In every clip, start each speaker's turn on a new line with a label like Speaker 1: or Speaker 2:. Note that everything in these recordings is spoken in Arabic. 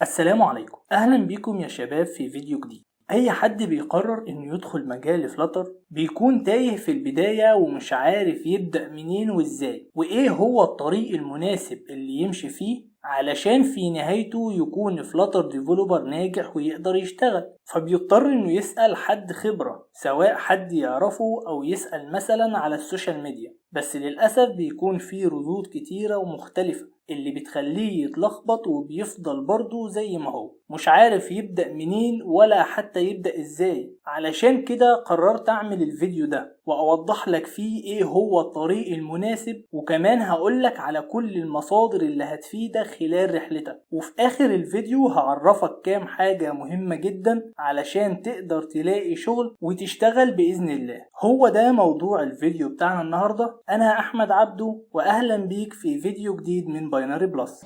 Speaker 1: السلام عليكم، أهلا بيكم يا شباب في فيديو جديد. أي حد بيقرر إنه يدخل مجال فلاتر بيكون تايه في البداية ومش عارف يبدأ منين وإزاي وإيه هو الطريق المناسب اللي يمشي فيه علشان في نهايته يكون فلاتر ديفلوبر ناجح ويقدر يشتغل. فبيضطر إنه يسأل حد خبرة، سواء حد يعرفه أو يسأل مثلا على السوشيال ميديا، بس للأسف بيكون فيه ردود كتيرة ومختلفة اللي بتخليه يتلخبط وبيفضل برضه زي ما هو مش عارف يبدأ منين ولا حتى يبدأ ازاي. علشان كده قررت اعمل الفيديو ده واوضح لك فيه ايه هو الطريق المناسب، وكمان هقولك على كل المصادر اللي هتفيدك خلال رحلتك، وفي اخر الفيديو هعرفك كام حاجة مهمة جدا علشان تقدر تلاقي شغل وتشتغل بإذن الله. هو ده موضوع الفيديو بتاعنا النهاردة. انا احمد عبدو واهلا بيك في فيديو جديد من باينري بلس.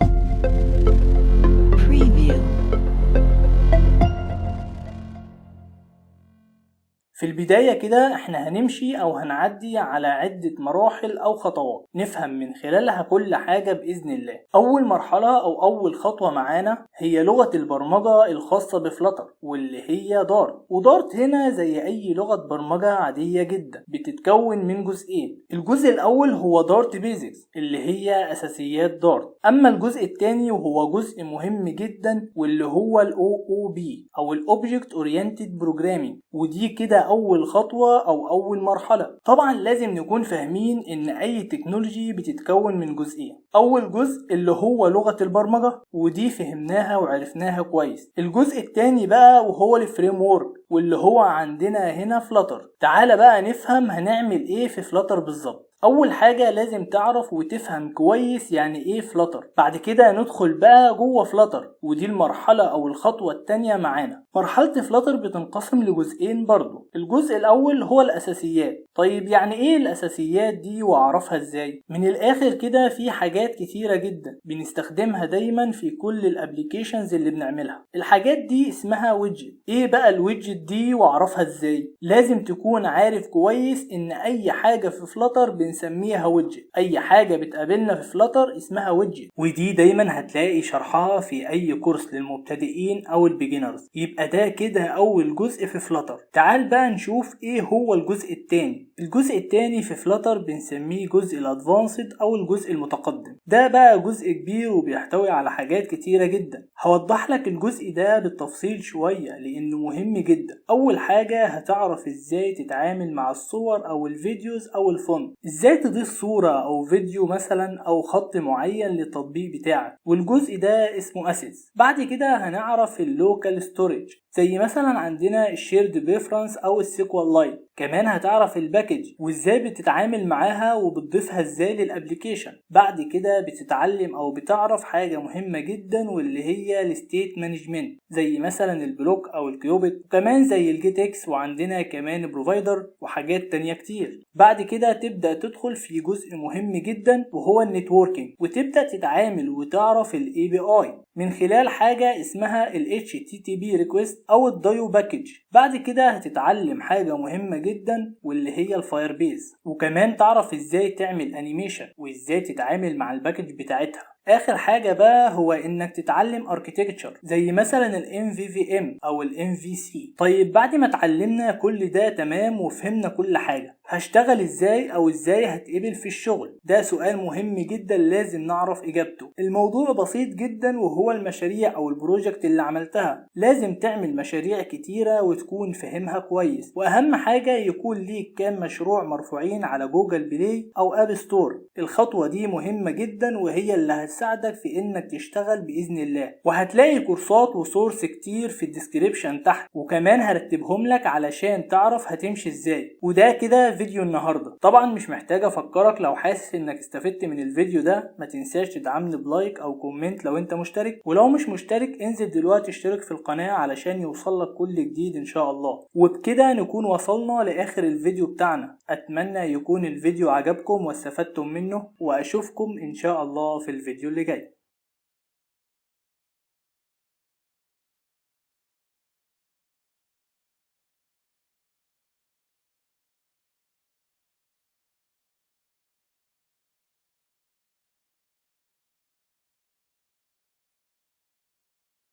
Speaker 1: في البداية كده احنا هنمشي او هنعدي على عدة مراحل او خطوات نفهم من خلالها كل حاجة بإذن الله. اول مرحلة او اول خطوة معانا هي لغة البرمجة الخاصة بفلاتر، واللي هي دارت. ودارت هنا زي اي لغة برمجة عادية جدا بتتكون من جزئين. الجزء الاول هو دارت بيزكس اللي هي اساسيات دارت، اما الجزء الثاني وهو جزء مهم جدا واللي هو OOP او الاوبجكت اورينتد بروجرامينج، ودي كده اول خطوة او اول مرحلة. طبعا لازم نكون فاهمين ان اي تكنولوجي بتتكون من جزئين. اول جزء اللي هو لغة البرمجة، ودي فهمناها وعرفناها كويس. الجزء التاني بقى وهو الفريم وورك، واللي هو عندنا هنا فلاتر. تعال بقى نفهم هنعمل ايه في فلاتر بالظبط. اول حاجة لازم تعرف وتفهم كويس يعني ايه فلاتر، بعد كده ندخل بقى جوه فلاتر، ودي المرحلة او الخطوة التانية معانا. مرحلة فلاتر بتنقسم لجزئين برضو. الجزء الاول هو الاساسيات. طيب يعني ايه الاساسيات دي واعرفها ازاي؟ من الاخر كده في حاجات كتيرة جدا بنستخدمها دايما في كل الابليكيشنز اللي بنعملها. الحاجات دي اسمها ويدجت. ايه بقى الويدجت دي واعرفها ازاي؟ لازم تكون عارف كويس ان اي حاجة في فلاتر بنسميها ويدجت. اي حاجة بتقابلنا في فلاتر اسمها ويدجت، ودي دايما هتلاقي شرحها في اي كورس للمبتدئين او البيجنرز. يبقى ده كده اول جزء في فلاتر. تعال بقى نشوف ايه هو الجزء التاني. الجزء التاني في فلاتر بنسميه جزء الادفانسد او الجزء المتقدم. ده بقى جزء كبير وبيحتوي على حاجات كتيرة جدا. هوضح لك الجزء ده بالتفصيل شوية لانه مهم جدا. اول حاجة هتعرف ازاي تتعامل مع الصور او الفيديوز او الفونت، ازاي تضيف صورة او فيديو مثلا او خط معين للتطبيق بتاعك، والجزء ده اسمه اسيتس. بعد كده هنعرف اللوكال ستورج زي مثلا عندنا الشيرد بريفرنس او السيكوال لايت. كمان هتعرف الباكج وازاي بتتعامل معاها وبتضيفها ازاي للابليكيشن. بعد كده بتتعلم او بتعرف حاجة مهمة جدا واللي هي الستيت مانجمنت زي مثلا البلوك او الكيوبيت، وكمان زي الجيت اكس، وعندنا كمان بروفايدر وحاجات تانية كتير. بعد كده تبدأ تدخل في جزء مهم جدا وهو النتوركينج، وتبدأ تتعامل وتعرف الاي بي اي من خلال حاجة اسمها ال HTTP request او الدايو باكج. بعد كده هتتعلم حاجة مهمة جدا واللي هي الفاير بيز، وكمان تعرف ازاي تعمل انيميشن وازاي تتعامل مع الباكج بتاعتها. اخر حاجة بقى هو انك تتعلم اركيتكتشر زي مثلا ال MVVM او ال MVC. طيب بعد ما اتعلمنا كل ده تمام وفهمنا كل حاجة، هشتغل ازاي او ازاي هتقبل في الشغل؟ ده سؤال مهم جدا لازم نعرف اجابته. الموضوع بسيط جدا وهو المشاريع او البروجكت اللي عملتها. لازم تعمل مشاريع كتيرة وتكون فهمها كويس، واهم حاجة يكون ليك كام مشروع مرفوعين على جوجل بلاي او اب ستور. الخطوة دي مهمة جدا وهي اللي هتساعدك في انك تشتغل باذن الله. وهتلاقي كورسات وسورس كتير في الديسكريبشن تحت، وكمان هرتبهم لك علشان تعرف هتمشي ازاي. وده كده فيديو النهاردة. طبعا مش محتاج افكرك، لو حاسس انك استفدت من الفيديو ده ما تنساش تدعمني بلايك او كومنت لو انت مشترك، ولو مش مشترك انزل دلوقتي اشترك في القناة علشان يوصلك كل جديد ان شاء الله. وبكده نكون وصلنا لاخر الفيديو بتاعنا. اتمنى يكون الفيديو عجبكم واستفدتم منه، واشوفكم ان شاء الله في الفيديو اللي جاي.